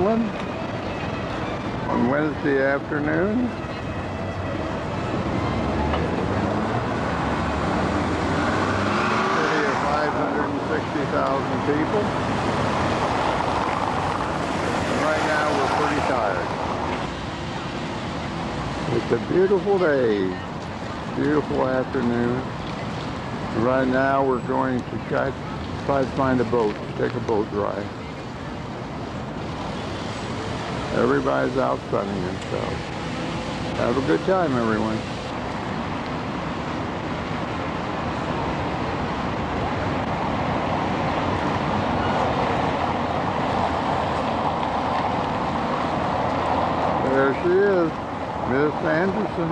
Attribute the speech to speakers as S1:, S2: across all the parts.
S1: Finland on Wednesday afternoon. City of 560,000 people. And right now we're pretty tired. It's a beautiful day, beautiful afternoon. And right now we're going to try to find a boat, take a boat ride. Everybody's out sunning themselves. Have a good time, everyone. There she is, Miss Anderson.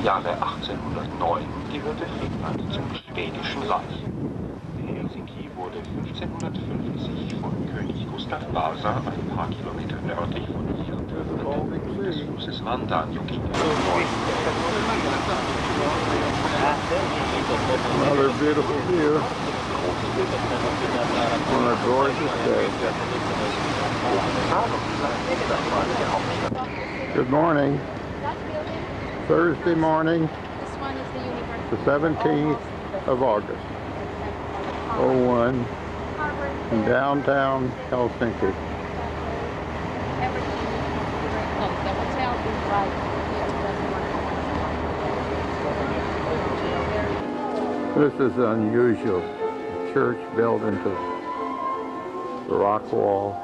S2: Jahre 1809 gehörte Finnland zum Schwedischen Reich. Helsinki wurde 1550 von König Gustav Vasa ein paar Kilometer nördlich von hier des Flusses Vandanjoki.
S1: Another beautiful view on a gorgeous day. Good morning. Thursday morning, the 17th of August, 01, in downtown Helsinki. This is unusual. A church built into the rock wall.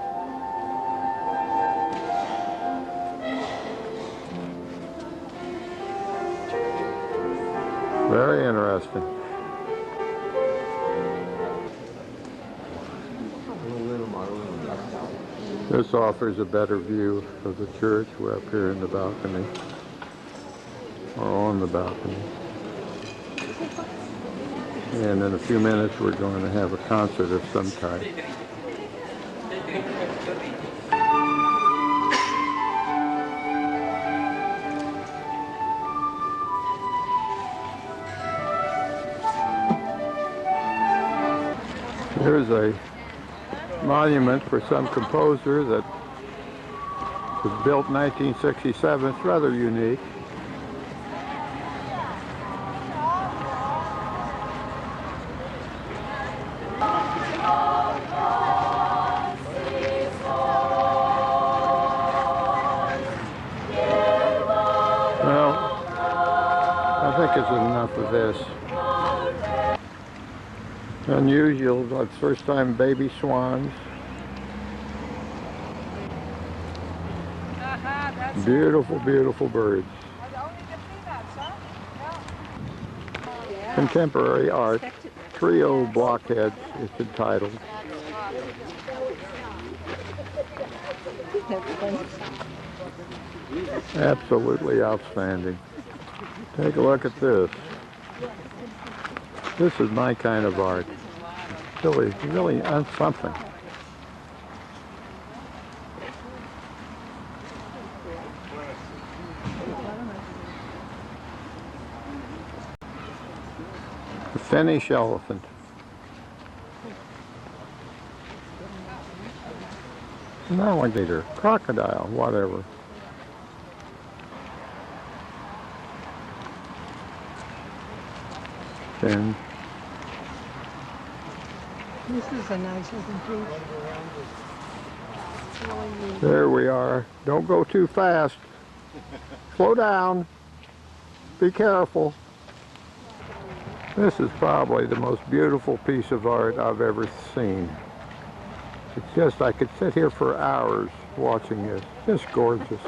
S1: Very interesting. This offers a better view of the church. We're up here in the balcony, or on the balcony. And in a few minutes we're going to have a concert of some type. Here's a monument for some composer that was built in 1967. It's rather unique. Well, I think it's enough of this. Unusual, like first time baby swans. Beautiful, beautiful birds. Contemporary art, Trio Blockheads, it's entitled. Absolutely outstanding. Take a look at this. This is my kind of art. Really something. The Finnish elephant. An alligator, crocodile, whatever. And
S3: this is a nice looking piece.
S1: There we are. Don't go too fast. Slow down. Be careful. This is probably the most beautiful piece of art I've ever seen. It's just, I could sit here for hours watching this. Just gorgeous.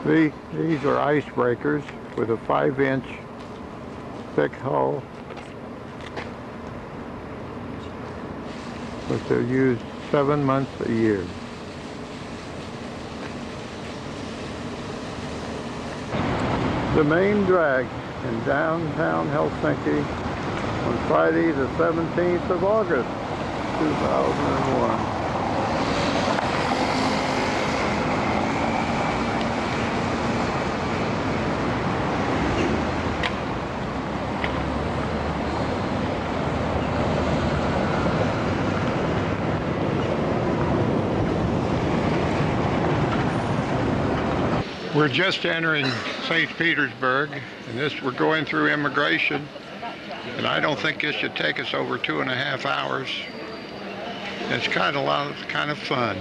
S1: These are icebreakers with a 5-inch thick hull, which they're used 7 months a year. The main drag in downtown Helsinki on Friday the 17th of August, 2001. We're just entering St. Petersburg, and we're going through immigration, and I don't think this should take us over 2.5 hours. It's kind of fun.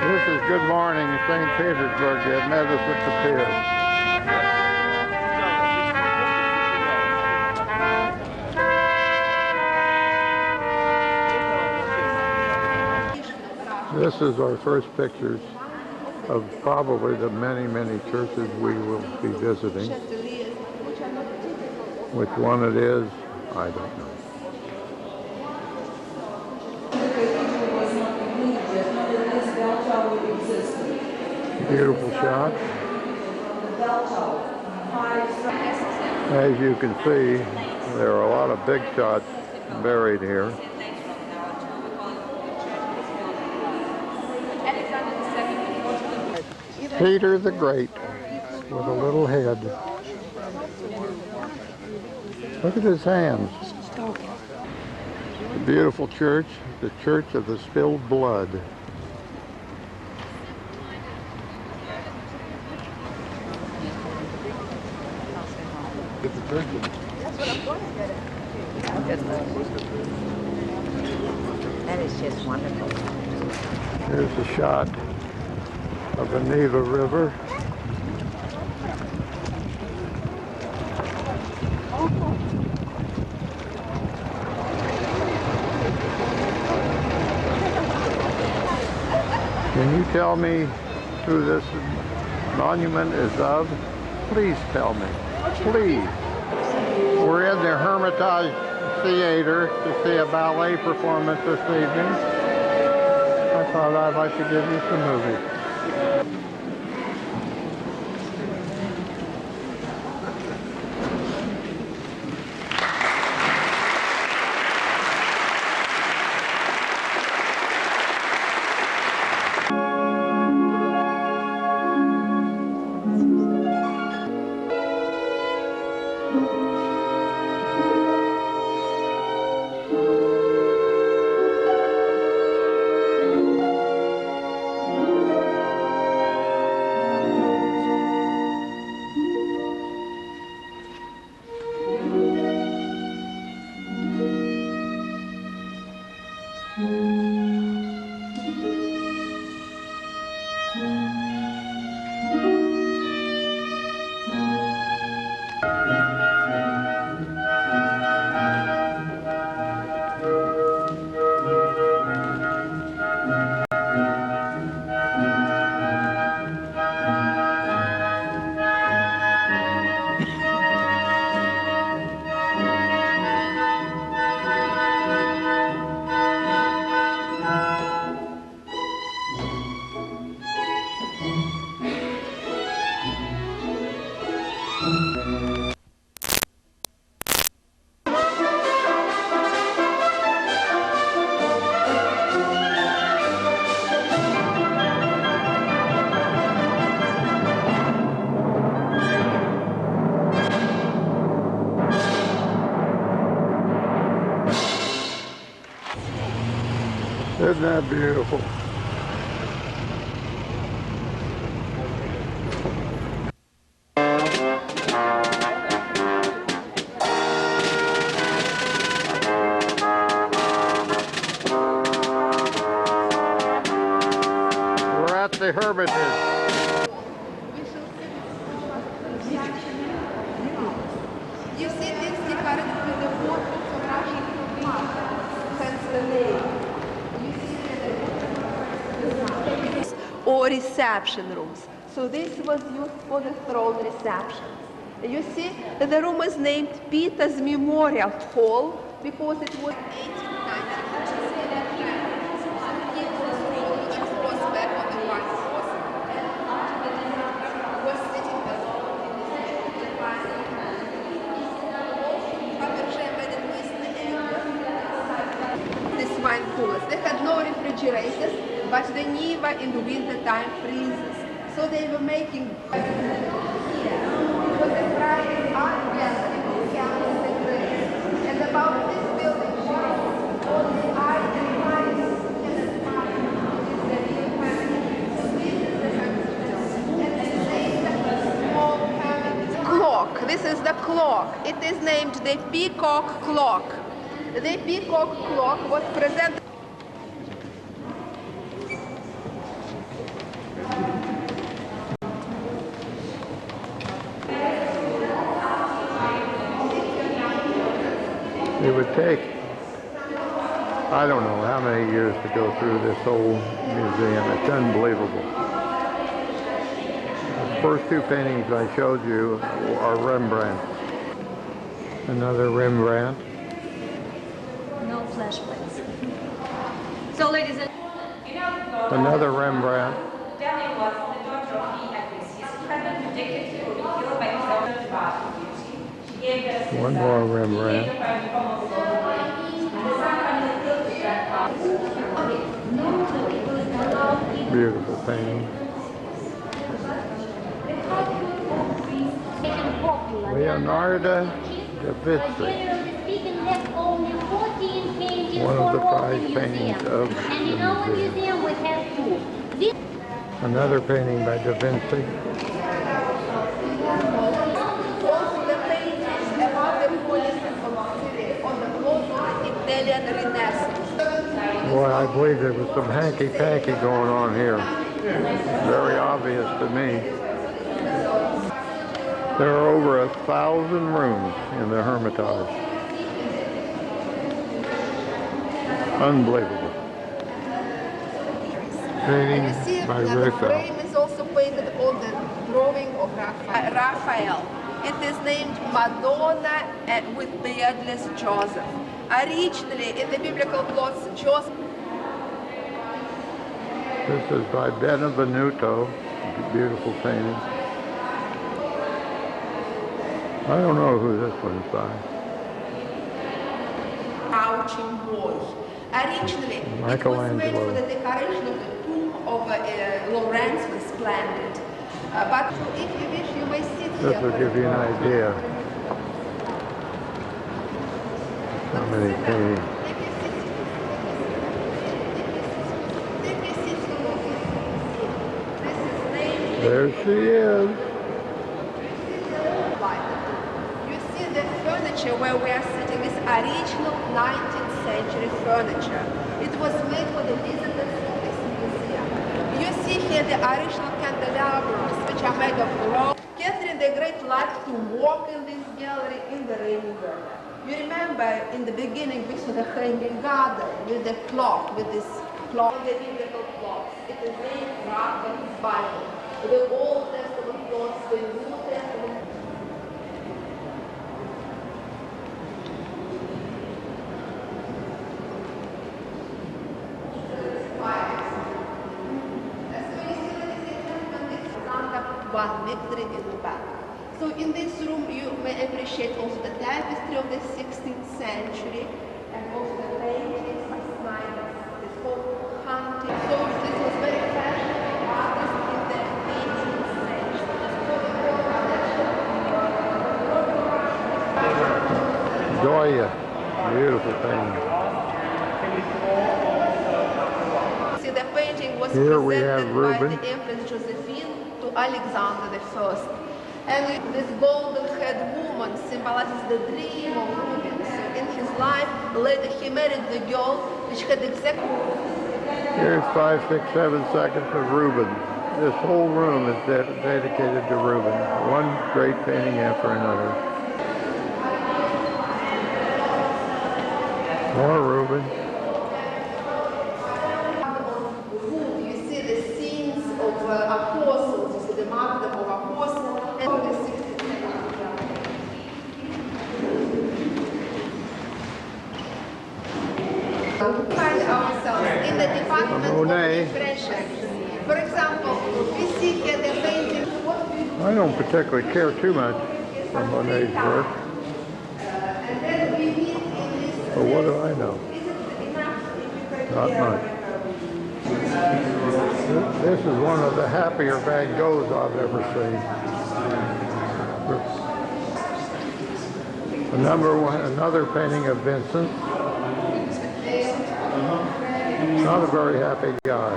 S1: This is Good Morning in St. Petersburg. They've met us at the pier. This is our first pictures of probably the many, many churches we will be visiting. Which one it is, I don't know. Beautiful shot. As you can see, there are a lot of big shots buried here. Peter the Great with a little head. Look at his hands. The beautiful church, the Church of the Spilled Blood. Get the church. That's what I'm going to get it. That is just wonderful. Here's a shot of the Neva River. Can you tell me who this monument is of? Please tell me. Please. We're in the Hermitage Theater to see a ballet performance this evening. I thought I'd like to give you some movies. Isn't that beautiful? We're at the Hermitage.
S4: You see this decorated with the four photographic hence the name. Or reception rooms. So this was used for the throne receptions. You see, the room was named Peter's Memorial Hall because it was 1890. but the Neva in the winter time freezes. So they were making here. It was a private art gallery with candles and grapes. And about this building, only I and mice can admire. It's the real family. So this is the family. And this is the small family. Clock. This is the clock. It is named the peacock clock. The peacock clock was presented.
S1: It would take, I don't know how many years to go through this whole museum. It's unbelievable. The first two paintings I showed you are Rembrandt. Another Rembrandt.
S5: No flash, please. So, ladies and
S1: Another Rembrandt.
S6: Daniel was the daughter of the actress. His husband predicted he would be killed by his own father. She gave birth to
S1: One more Rembrandt. Beautiful painting. Leonardo da Vinci. One of the prize paintings of the
S5: And in our
S1: museum.
S5: museum we have two. This
S1: Another painting by da Vinci.
S4: Also the paintings about the police of Syria on the clothes of the Italian Renaissance.
S1: Boy, I believe there was some hanky-panky going on here. Very obvious to me. There are over 1,000 rooms in the Hermitage. Unbelievable. Painting
S4: You see,
S1: by
S4: the
S1: Raphael.
S4: frame is also painted on the drawing of Raphael. It is named Madonna with beardless Joseph. Originally, in the biblical plots, Joseph.
S1: This is by Benvenuto. Beautiful painting. I don't know who this one's by.
S4: Crouching boy. Originally, it was made
S1: Michelangelo.
S4: for the decoration of the tomb of Lawrence the Splendid. But if you wish, you may sit here.
S1: This will give you an idea how many paintings. There she is.
S4: You see the furniture where we are sitting is original 19th century furniture. It was made for the visitors of this museum. You see here the original candelabras, which are made of rock. Catherine the Great liked to walk in this gallery in the rainy weather. You remember in the beginning we saw the hanging garden with the clock, with this clock, the biblical clocks. It is named Rachel's Bible. The Old Testament clocks, the New Testament. One victory in the battle. So in this room you may appreciate also the tapestry of the 16th century and also the paintings by Snyder, this whole hunting. So this was very fashionable artist in the 18th century.
S1: Goya. Beautiful painting.
S4: See, the painting was
S1: Here we have
S4: presented by
S1: Rubens.
S4: the Empress Josephine to Alexander I. And this golden-haired woman symbolizes the dream of Rubens. So in his life, later he married the girl which had exactly...
S1: Here's 5, 6, 7 seconds of Rubens. This whole room is dedicated to Rubens. One great painting after another. More Rubens.
S4: You see the scenes of apostles, you see the martyrdom of apostles, and the 16th century. We find ourselves in the department
S1: Monet.
S4: of impression. For example, we see here the painting. What we
S1: I don't particularly care too much for Monet's work,
S4: and then we meet in this.
S1: but what do I know?
S4: Is it enough if you
S1: Not
S4: prepare
S1: much. This is one of the happier Van Goghs I've ever seen. Another painting of Vincent. Not a very happy guy.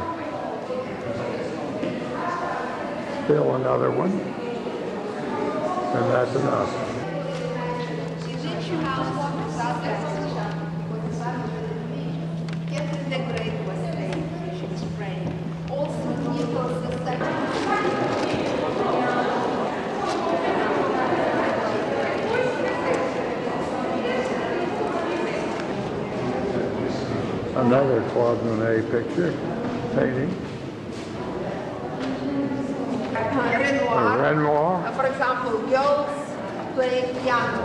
S1: Still another one. And that's enough.
S4: Catherine the Great was praying. She was praying. Also, Nicholas II.
S1: Another Claude Monet picture, painting. Renoir.
S4: For example, girls playing piano.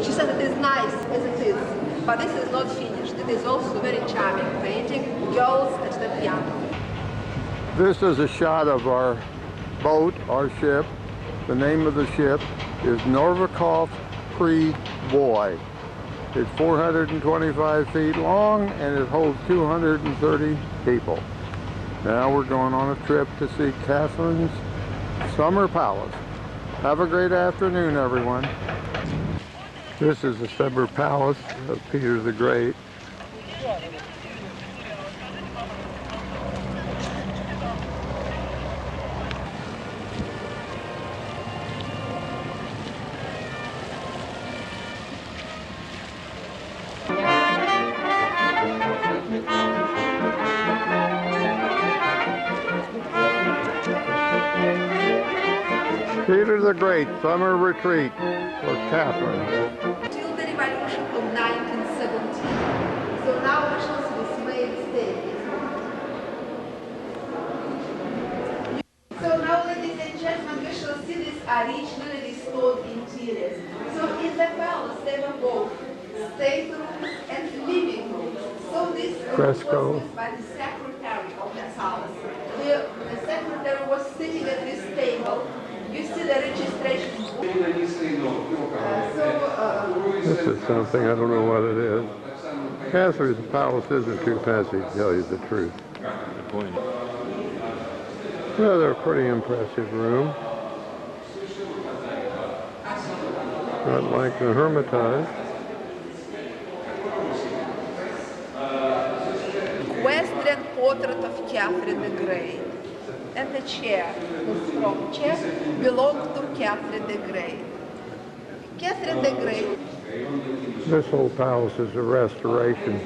S4: She said it is nice as it is, but this is not finished. It is also very charming painting. Girls at the piano.
S1: This is a shot of our boat, our ship. The name of the ship is Novikov Pre-Boy. It's 425 feet long and it holds 230 people. Now we're going on a trip to see Catherine's Summer Palace. Have a great afternoon, everyone. This is the Summer Palace of Peter the Great. Peter the Great Summer Retreat for Catherine.
S4: Till the revolution of 1917. So now we shall see this main stage. So now, ladies and gentlemen, we shall see this originally restored interior. So in the palace there were both staterooms and living rooms. So this
S1: Fresco.
S4: was used by the secretary of the palace. The secretary was sitting at this table. You see the registration book.
S1: This is something, I don't know what it is. Catherine's Palace isn't too fancy, to tell you the truth.
S7: Good point.
S1: Another pretty impressive room. Not like the Hermitage.
S4: Equestrian portrait of Catherine the Great. And the chair, the strong chair, belonged to Catherine the Great. Catherine the Great.
S1: This whole palace is a restoration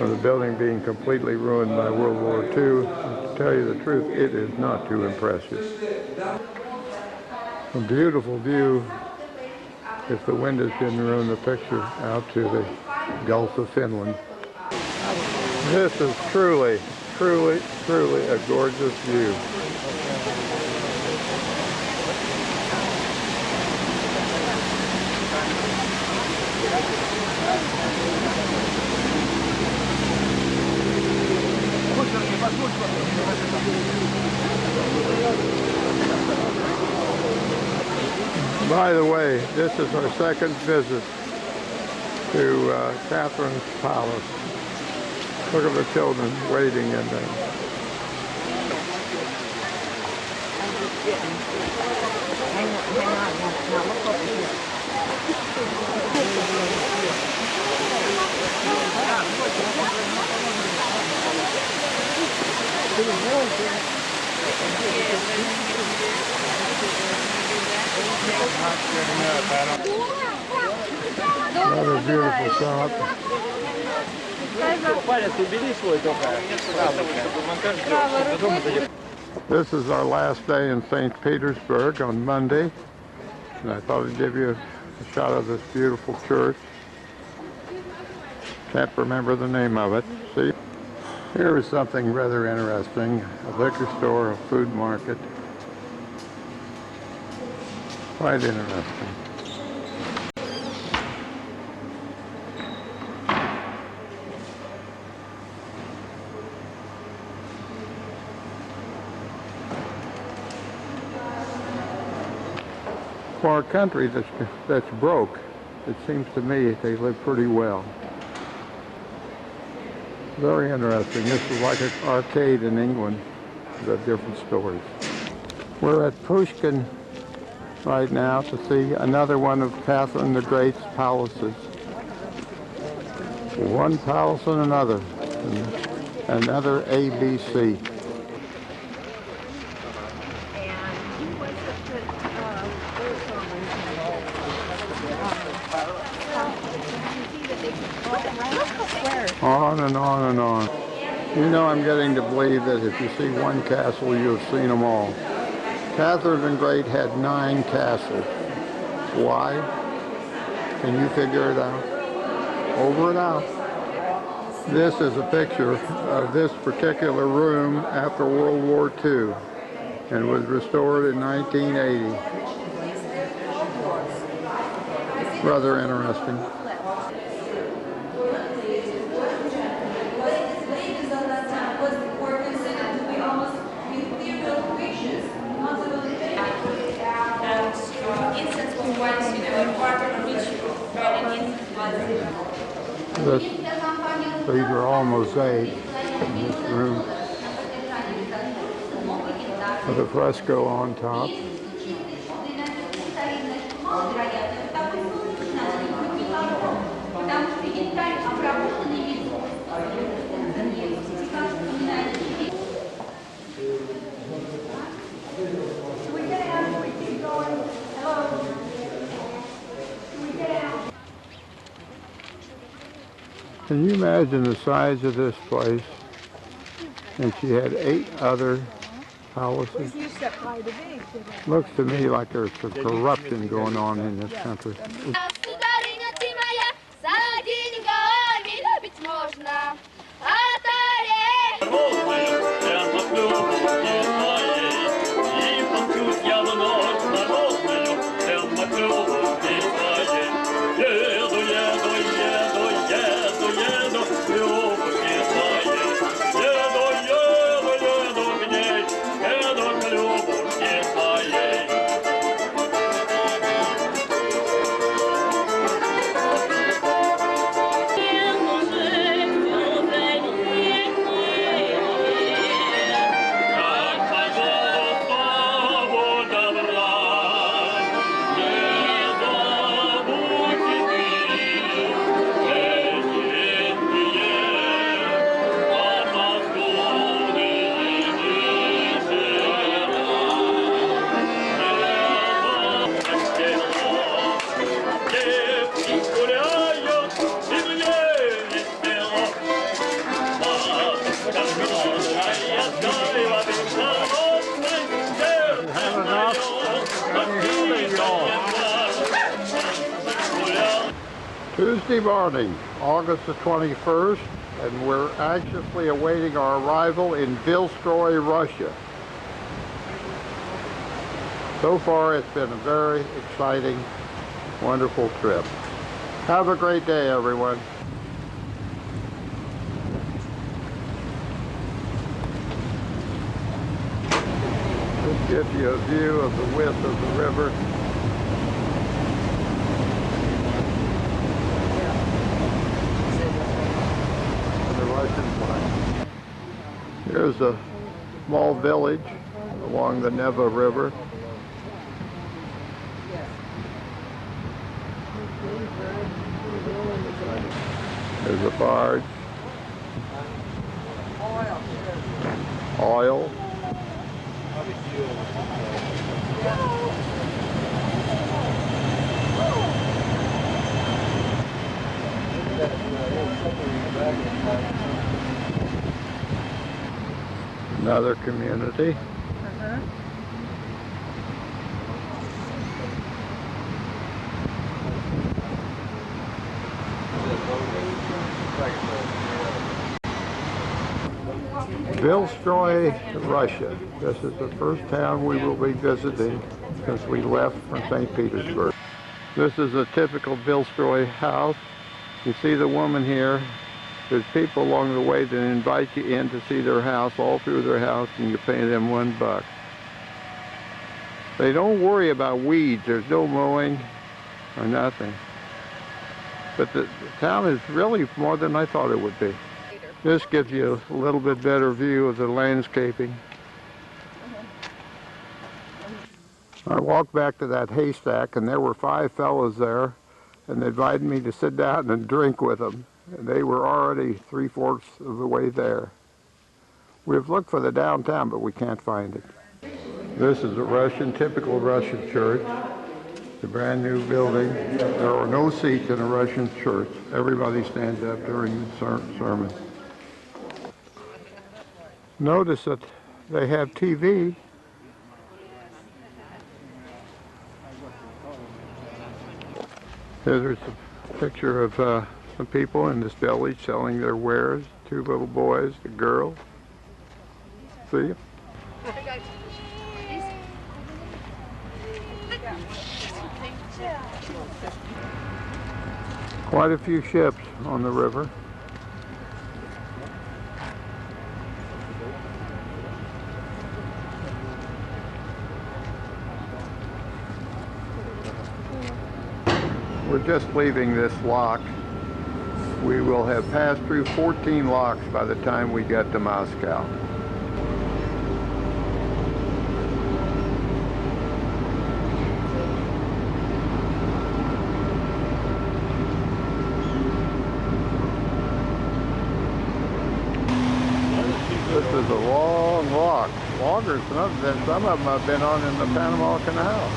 S1: of the building being completely ruined by World War II. To tell you the truth, it is not too impressive. A beautiful view, if the windows didn't ruin the picture, out to the Gulf of Finland. This is truly a gorgeous view. By the way, this is our second visit to Catherine's Palace. Look at the children waiting in there. Another beautiful shot. This is our last day in St. Petersburg on Monday, and I thought I'd give you a shot of this beautiful church. Can't remember the name of it. See? Here is something rather interesting. A liquor store, a food market. Quite interesting. For a country that's broke, it seems to me they live pretty well. Very interesting. This is like an arcade in England. The different stories. We're at Pushkin right now to see another one of Catherine the Great's palaces. One palace and another. And another ABC. On and on and on. You know, I'm getting to believe that if you see one castle, you have seen them all. Catherine the Great had 9 castles. Why? Can you figure it out? Over and out. This is a picture of this particular room after World War II and was restored in 1980. Rather interesting. These are all mosaic in this room with a fresco on top. Can you imagine the size of this place? And she had 8 other palaces. Looks to me like there's some corruption going on in this country. Tuesday morning, August the 21st, and we're anxiously awaiting our arrival in Vilstroy, Russia. So far, it's been a very exciting, wonderful trip. Have a great day, everyone. This gives you a view of the width of the river. Here's a small village along the Neva River. There's a barge. Oil. Another community. Vilstroy, Russia. This is the first town we will be visiting since we left from St. Petersburg. This is a typical Vilstroy house. You see the woman here. There's people along the way that invite you in to see their house, all through their house, and you pay them $1. They don't worry about weeds. There's no mowing or nothing. But the town is really more than I thought it would be. This gives you a little bit better view of the landscaping. I walked back to that haystack and there were 5 fellows there, and they invited me to sit down and drink with them. And they were already 3/4 of the way there. We've looked for the downtown, but we can't find it. This is a typical Russian church. It's a brand new building. There are no seats in a Russian church. Everybody stands up during the sermon. Notice that they have TV. There's a picture of some people in this village selling their wares. 2 little boys, a girl. See? Quite a few ships on the river. We're just leaving this lock. We will have passed through 14 locks by the time we get to Moscow. This is a long lock, longer than some of them I've been on in the Panama Canal.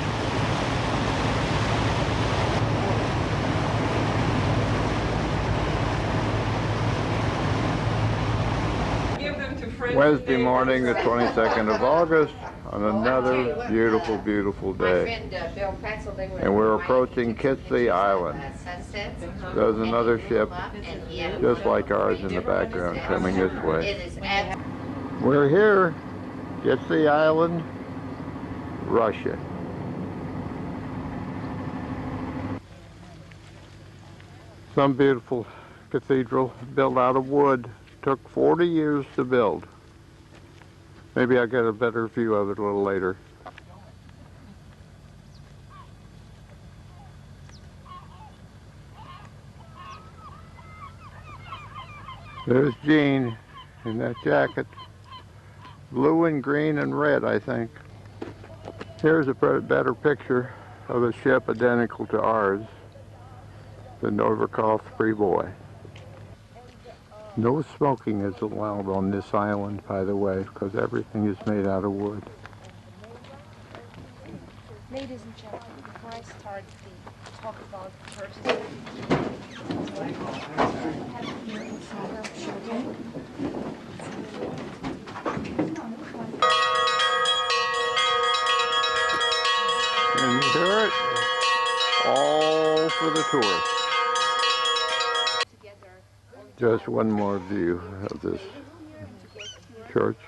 S1: Wednesday morning, the 22nd of August, on another beautiful, beautiful day. And we're approaching Kitsy Island. There's another ship, just like ours in the background, coming this way. We're here, Kitsy Island, Russia. Some beautiful cathedral built out of wood. Took 40 years to build. Maybe I'll get a better view of it a little later. There's Jean in that jacket. Blue and green and red, I think. Here's a better picture of a ship identical to ours, the Novikov Boy. No smoking is allowed on this island, by the way, because everything is made out of wood.
S7: Ladies and gentlemen, before I start the talk about churches,
S1: And you hear it? All for the tourists. Just one more view of this church.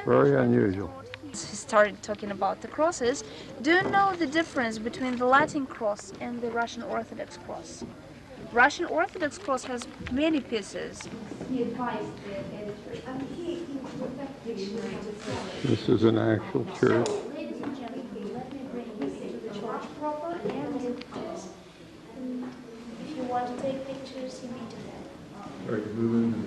S1: Very unusual.
S7: He started talking about the crosses. Do you know the difference between the Latin cross and the Russian Orthodox cross? Russian Orthodox cross has many pieces.
S1: This is an actual church.
S7: Ladies and gentlemen, let me bring you to the church proper, and if you want to take pictures, you may do that.
S1: Are you moving?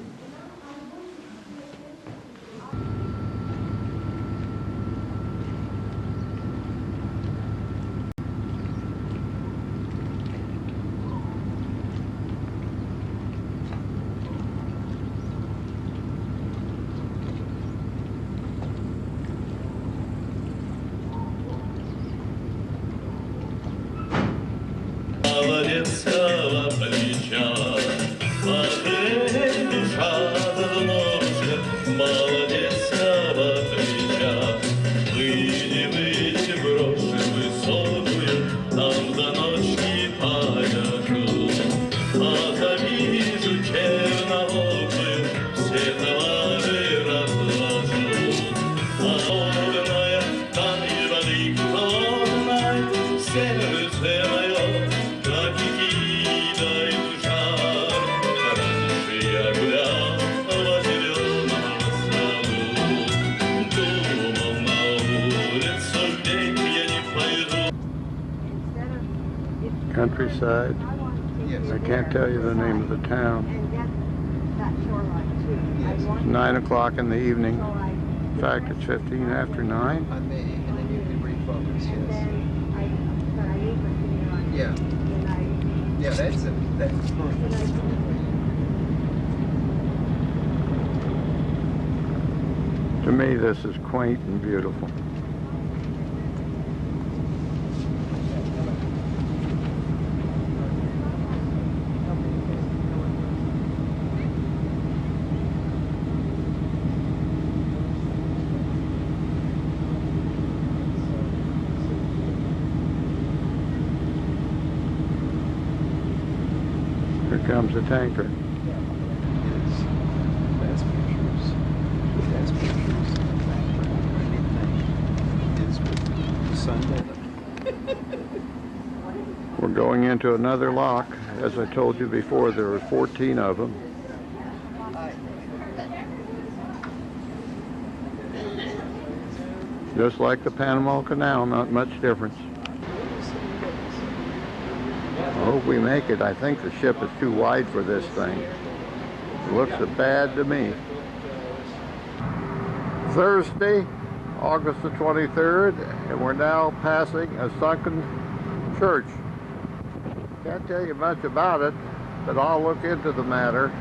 S1: Countryside. I can't tell you the name of the town. It's 9 o'clock in the evening. In fact, it's 15 after 9.
S8: On me, and then you can refocus, yes. Yeah. Yeah, that's perfect.
S1: To me, this is quaint and beautiful. Here comes the tanker.
S8: Last pictures. Last pictures. Is with Sunday.
S1: We're going into another lock. As I told you before, there are 14 of them. Just like the Panama Canal, not much difference. I hope we make it. I think the ship is too wide for this thing. It looks bad to me. Thursday, August the 23rd, and we're now passing a sunken church. Can't tell you much about it, but I'll look into the matter.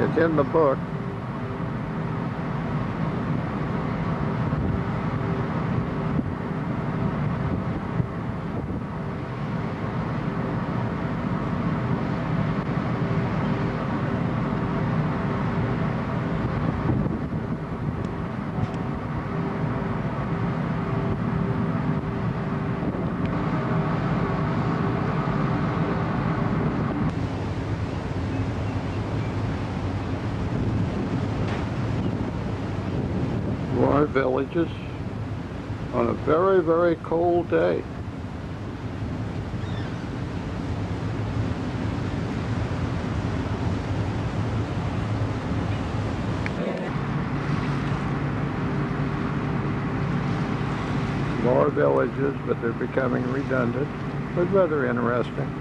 S1: It's in the book. Our villages on a very, very cold day. More villages, but they're becoming redundant, but rather interesting.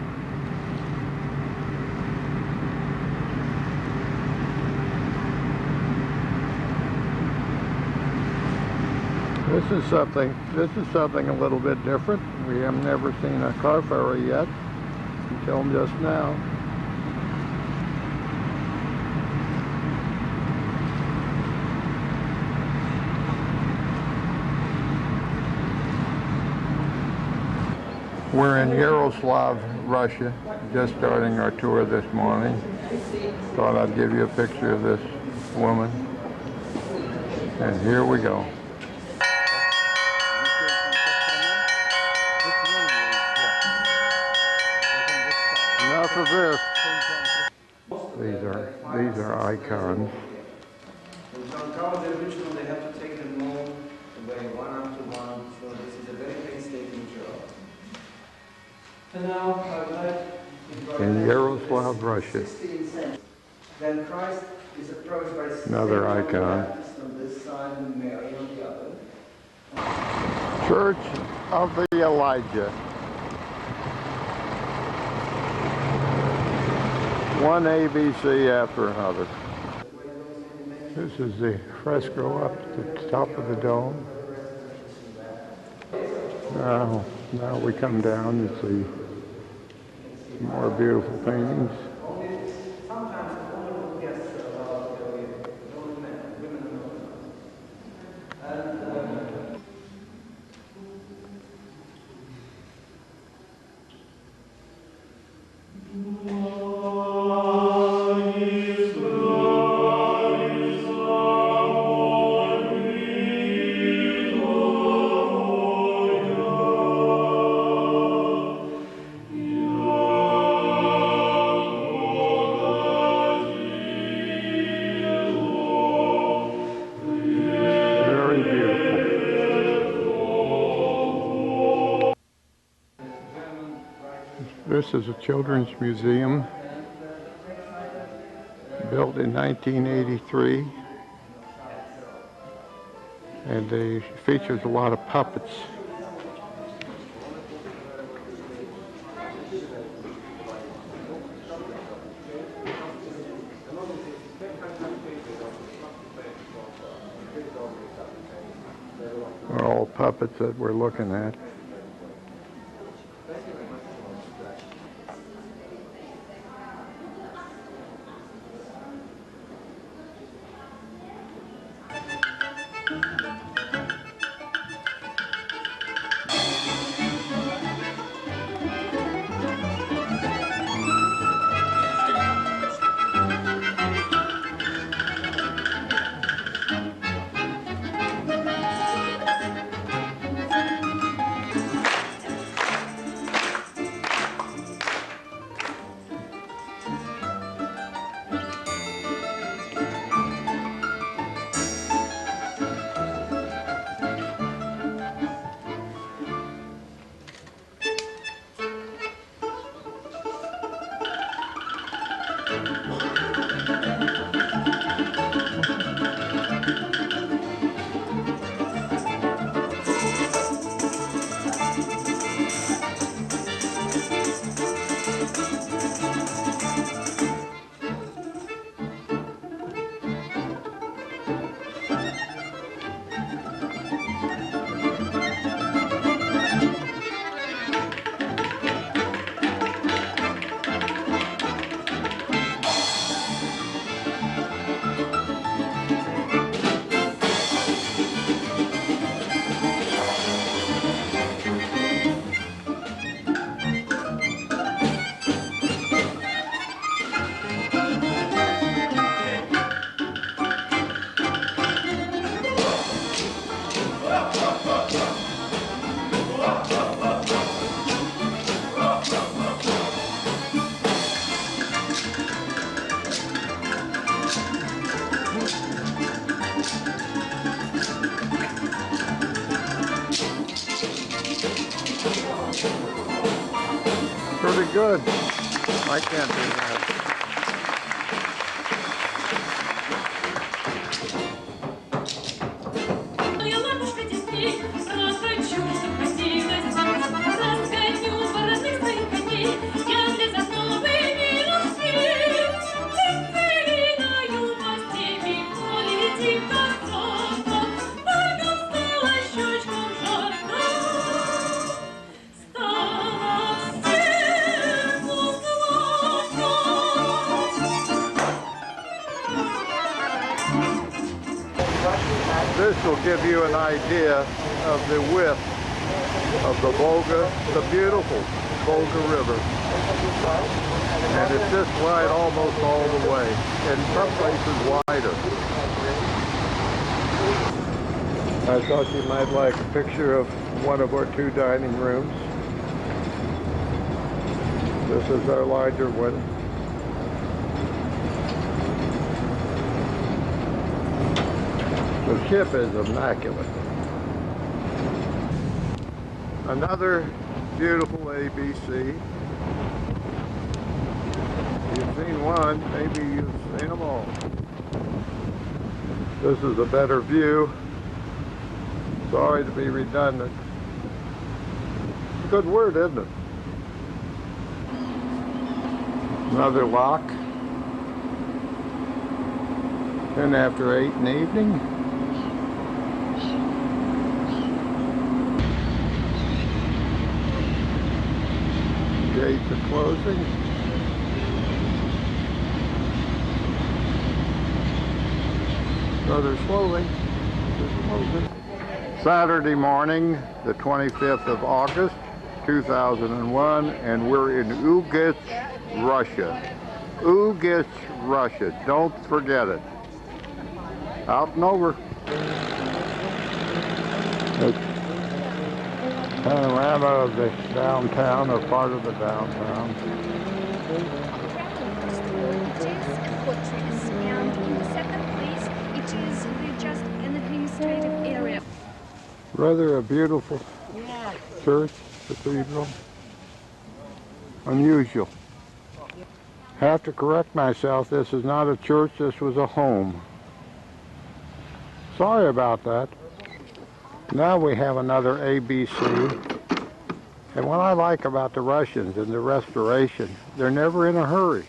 S1: This is something a little bit different. We have never seen a car ferry yet until just now. We're in Yaroslav, Russia, just starting our tour this morning. Thought I'd give you a picture of this woman. And here we go. Enough of this. These are icons.
S9: They have to take them all away one after one, so this is a very painstaking job. And now I would like
S1: In Yaroslav, Russia.
S9: Then Christ is approached by
S1: Another
S9: Saint John
S1: icon.
S9: the Baptist on this side and Mary on the other.
S1: Church of the Elijah. One ABC after another. This is the fresco up at the top of the dome. Now we come down and see more beautiful paintings.
S9: Sometimes the wonderful guests are allowed to go in. Only men, women are not allowed.
S1: Very beautiful. This is a children's museum built in 1983, and it features a lot of puppets. They're all puppets that we're looking at. Pretty good. I can't do that. This will give you an idea of the width of the Volga, the beautiful Volga River. And it's this wide almost all the way, in some places wider. I thought you might like a picture of one of our two dining rooms. This is our larger one. The ship is immaculate. Another beautiful ABC. You've seen one, maybe you've seen them all. This is a better view. Sorry to be redundant. Good word, isn't it? Another lock. 10 after 8 in the evening. Gates are closing. Rather slowly. Just closing. Saturday morning, the 25th of August, 2001, and we're in Uglitch, Russia. Uglitch, Russia. Don't forget it. Out and over. It's panorama of the downtown, or part of the downtown.
S7: And in the second place, it is just an administrative area.
S1: Rather a beautiful church, cathedral. Unusual. Have to correct myself, this is not a church, this was a home. Sorry about that. Now we have another ABC. And what I like about the Russians and the restoration, they're never in a hurry.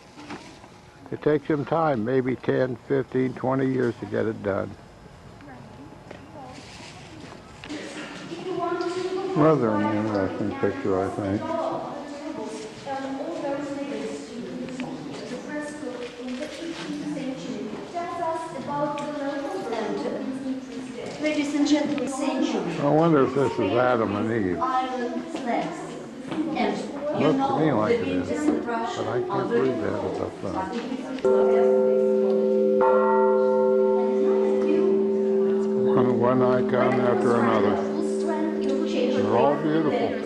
S1: It takes them time, maybe 10, 15, 20 years to get it done. Rather an interesting picture, I think.
S10: Ladies and gentlemen, century.
S1: I wonder if this is Adam and Eve.
S10: Iron flags. And you
S1: Looks to
S10: know
S1: me like
S10: the
S1: it is,
S10: winters in Russia
S1: but I
S10: are
S1: can't
S10: very
S1: read that
S10: cold.
S1: at that time. One icon after another. They're all beautiful.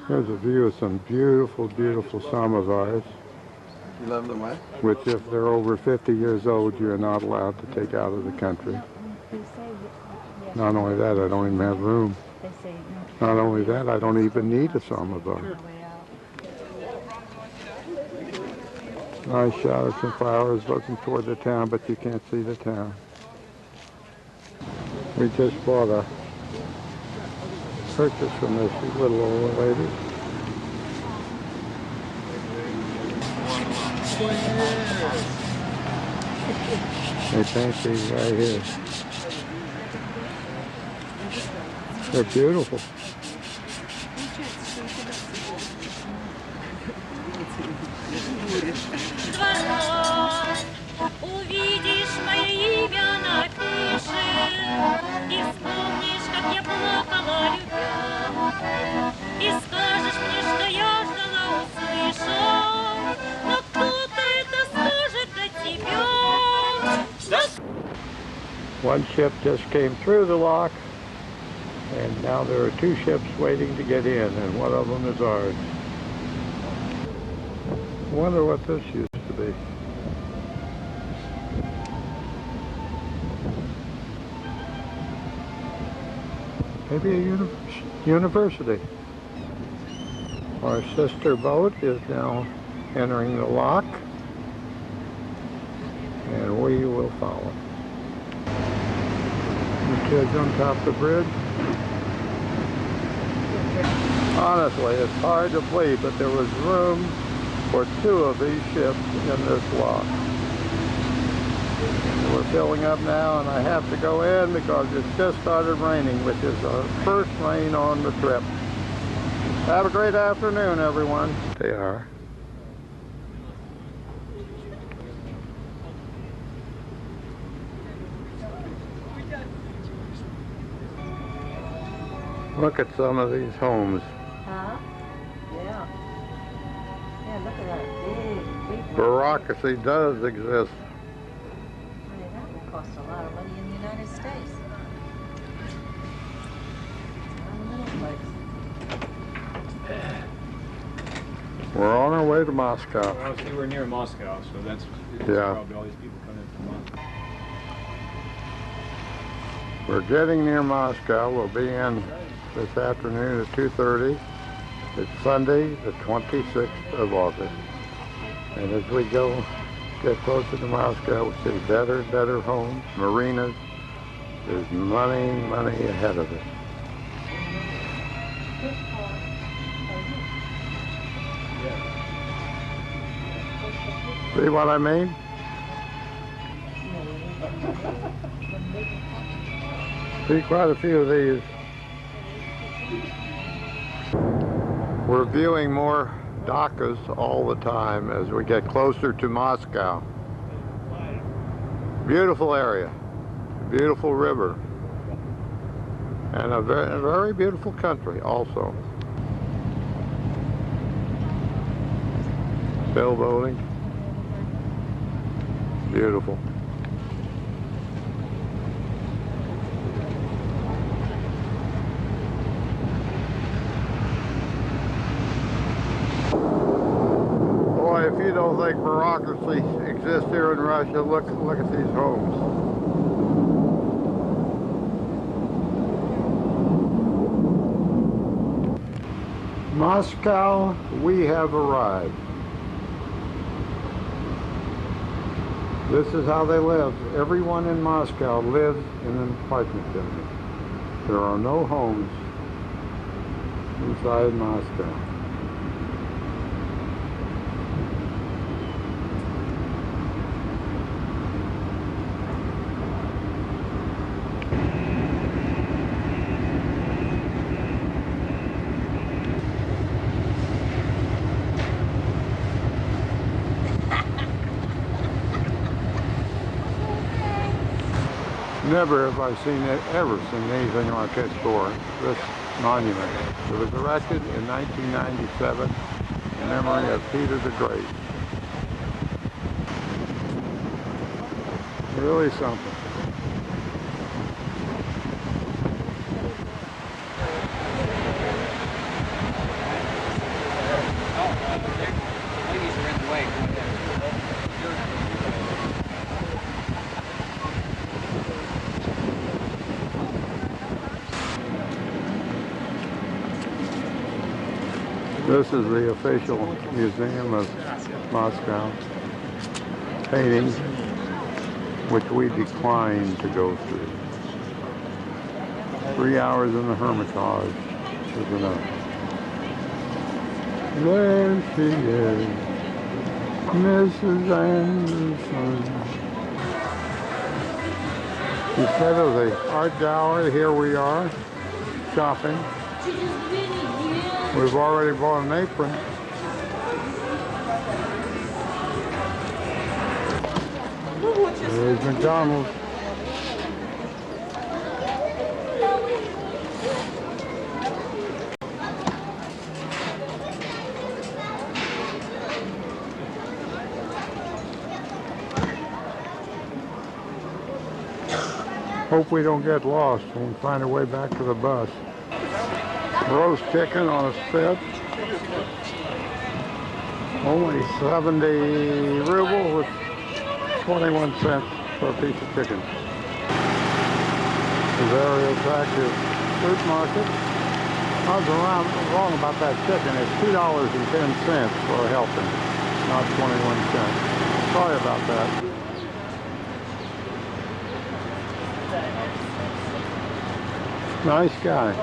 S1: Here's a view of some beautiful, beautiful samovars,
S8: You love them, what?
S1: which if they're over 50 years old, you're not allowed to take out of the country. Not only that, I don't even have room. Not only that, I don't even need a samovar. Nice shot of some flowers looking toward the town, but you can't see the town. We just bought a purchase from this little old lady. They paint these right here. They're beautiful.
S5: Увидишь мое имя напишешь и вспомнишь, как я плакала, любя, и скажешь мне, что я ждала, услышав, но кто-то это скажет до тебя.
S1: One ship just came through the lock, and now there are two ships waiting to get in, and one of them is ours. I wonder what this used to be. Maybe a university. Our sister boat is now entering the lock, and we will follow. The kids on top of the bridge. Honestly, it's hard to believe, but there was room for two of these ships in this lock. We're filling up now, and I have to go in because it's just started raining, which is our first rain on the trip. Have a great afternoon, everyone. They are. Look at some of these homes.
S3: Huh? Yeah. Yeah, look at that big
S1: Bureaucracy does exist.
S3: I mean, that would cost a lot of money in the United States.
S1: We're on our way to Moscow.
S8: Well, see, we're near Moscow, so that's
S1: Yeah.
S8: probably all these people coming from Moscow.
S1: We're getting near Moscow. We'll be in this afternoon at 2:30. It's Sunday, the 26th of August. And as we get closer to Moscow, we see better and better homes, marinas. There's money, money ahead of us. See what I mean? See quite a few of these. We're viewing more dakas all the time as we get closer to Moscow. Beautiful area, beautiful river, and a very beautiful country also. Sailboating, beautiful. don't think bureaucracy exists here in Russia, look at these homes. Moscow, we have arrived. This is how they live. Everyone in Moscow lives in an apartment building. There are no homes inside Moscow. Never have I ever seen anything like this before, this monument. It was erected in 1997 in memory of Peter the Great. Really something.
S11: Ladies are in the way.
S1: This is the official museum of Moscow. Paintings, which we declined to go through. 3 hours in the Hermitage is enough. There she is, Mrs. Anderson. Instead of the art gallery, here we are, shopping. We've already bought an apron. There's McDonald's. Hope we don't get lost when we find our way back to the bus. Roast chicken on a spit. Only 70 rubles with 21 cents for a piece of chicken. A very attractive fruit market. I was wrong about that chicken. It's $2.10 for a helping, not 21 cents. Sorry about that. Nice guy.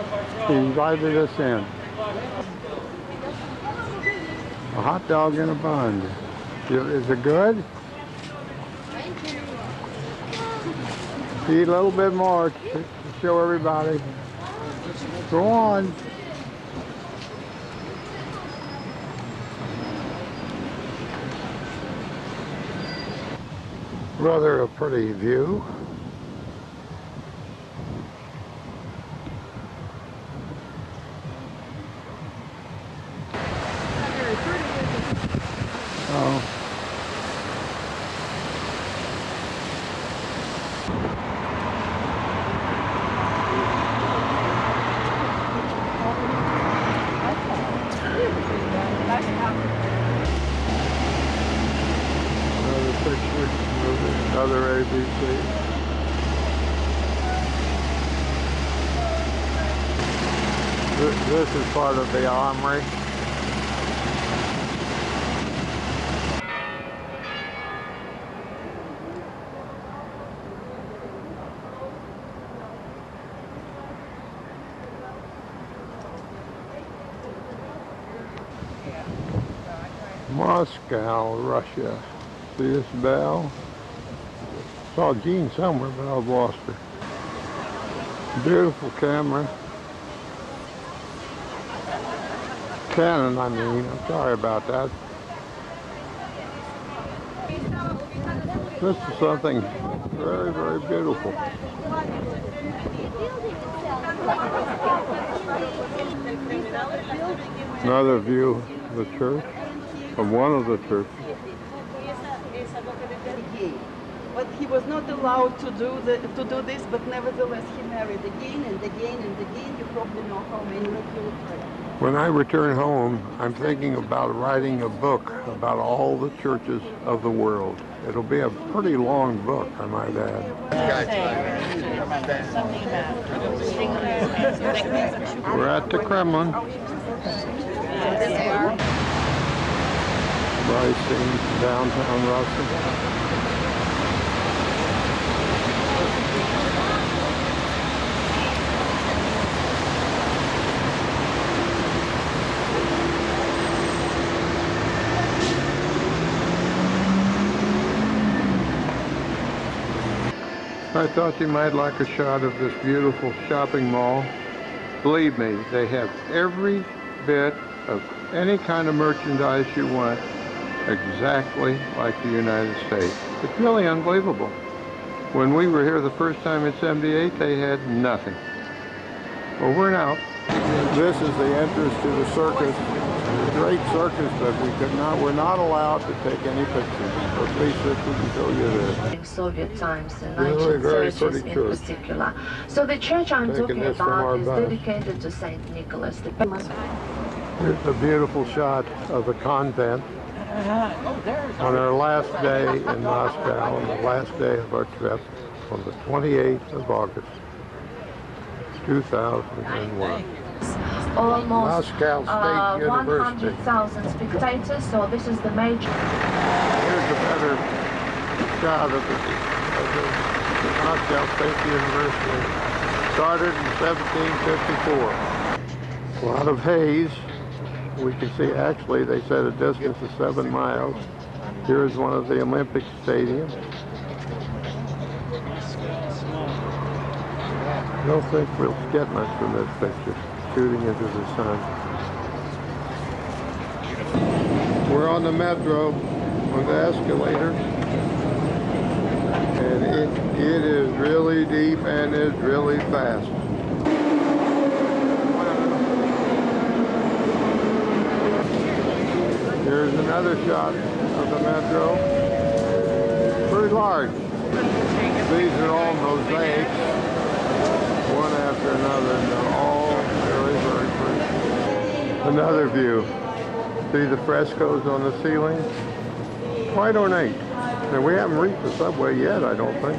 S1: He invited us in. A hot dog in a bun. Is it good? Eat a little bit more to show everybody. Go on. Rather a pretty view. Oh. Another picture of another ABC. This is part of the armory. Moscow, Russia. See this bell? Saw Jean somewhere, but I've lost her. Beautiful camera. Canon, I mean. I'm sorry about that. This is something very, very beautiful. Another view of the church, of one of the churches.
S11: was not allowed to do this, but nevertheless he married again and again and again. You probably know how many he married.
S1: When I return home, I'm thinking about writing a book about all the churches of the world. It'll be a pretty long book, I might add. We're at the Kremlin. Rising downtown Russia. I thought you might like a shot of this beautiful shopping mall. Believe me, they have every bit of any kind of merchandise you want, exactly like the United States. It's really unbelievable. When we were here the first time in '78, they had nothing. Well, we're now. This is the entrance to the circus, the great circus that we're not allowed to take any pictures. So please, we can show you this.
S12: In Soviet times, the
S1: Really very
S12: 1930s
S1: pretty
S12: in
S1: church.
S12: particular. So the church I'm
S1: Taking
S12: talking
S1: this from our
S12: about is
S1: bus.
S12: dedicated to Saint Nicholas.
S1: Here's a beautiful shot of the convent on our last day in Moscow, on the last day of our trip, on the 28th of August, 2001.
S12: Almost
S1: Moscow State University.
S12: 100,000 spectators, so this is the major.
S1: Here's a better shot of the Moscow State University. Started in 1754. A lot of haze. We can see, actually, they said a distance of 7 miles. Here's one of the Olympic stadiums. I don't think we'll get much from this picture, shooting into the sun. We're on the metro, on the escalator, and it is really deep and it's really fast. Here's another shot of the metro. Pretty large. These are all mosaics, one after another, and they're all very, very pretty. Another view. See the frescoes on the ceiling? Quite ornate. Now, we haven't reached the subway yet, I don't think.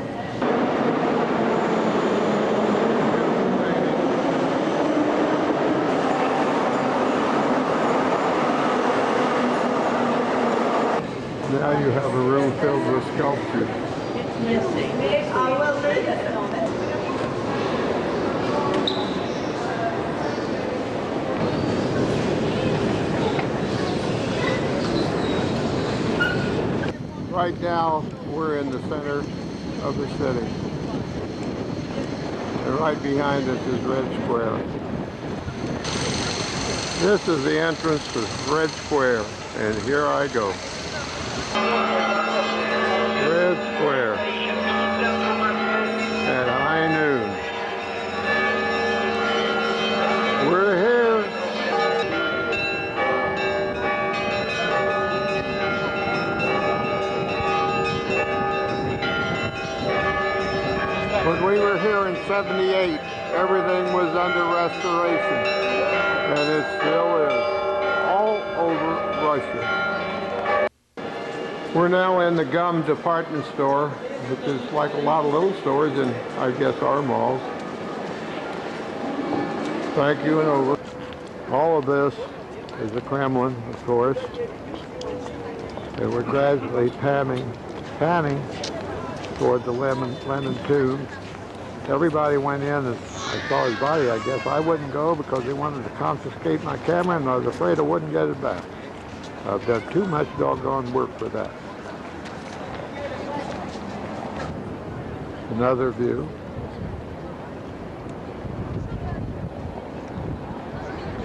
S1: Now you have a room filled with sculptures. Right now, we're in the center of the city. And right behind us is Red Square. This is the entrance to Red Square, and here I go. Red Square at high noon. We're here. When we were here in '78, everything was under restoration, and it still is, all over Russia. We're now in the gum department store, which is like a lot of little stores in, I guess, our malls. Thank you and over. All of this is the Kremlin, of course. And we're gradually panning toward the Lenin tube. Everybody went in and I saw his body, I guess. I wouldn't go because they wanted to confiscate my camera and I was afraid I wouldn't get it back. I've done too much doggone work for that. Another view.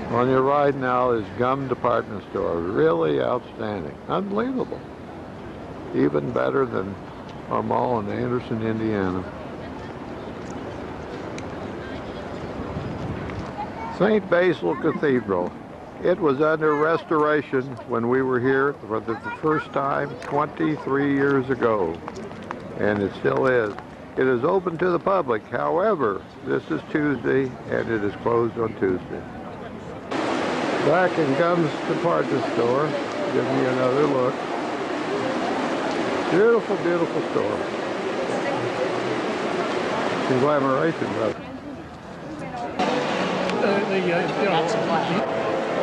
S1: On your right now is Gum Department Store. Really outstanding. Unbelievable. Even better than our mall in Anderson, Indiana. St. Basil Cathedral. It was under restoration when we were here for the first time 23 years ago. and it still is. It is open to the public. However, this is Tuesday, and it is closed on Tuesday. Back in Gum's department store, giving you another look. Beautiful, beautiful store. Conglomeration, brother.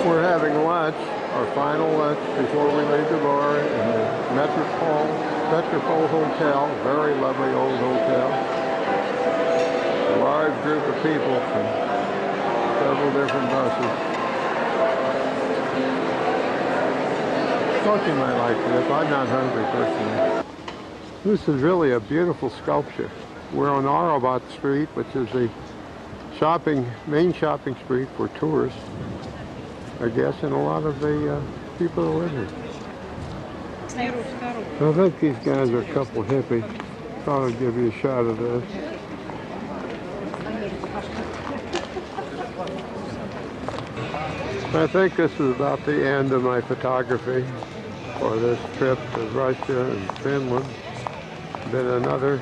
S1: We're having lunch, our final lunch before we leave the bar in the Metropole Hotel, very lovely old hotel. A large group of people from several different buses. Thought you might like this. I'm not hungry personally. This is really a beautiful sculpture. We're on Arabat Street, which is the main shopping street for tourists, I guess, and a lot of the people who live here. I think these guys are a couple hippies. Thought I'd give you a shot of this. I think this is about the end of my photography for this trip to Russia and Finland. Been another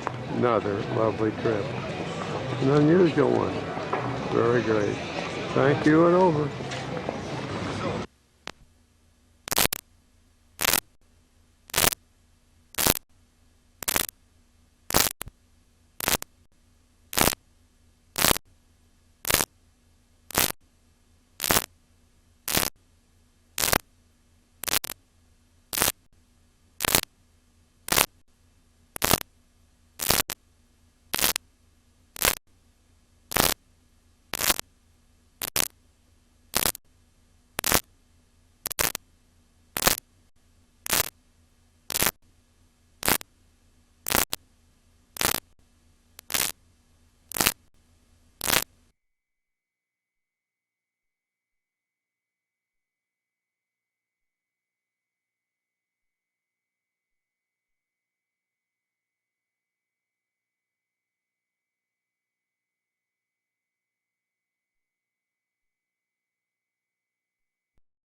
S1: lovely trip. An unusual one. Very great. Thank you and over.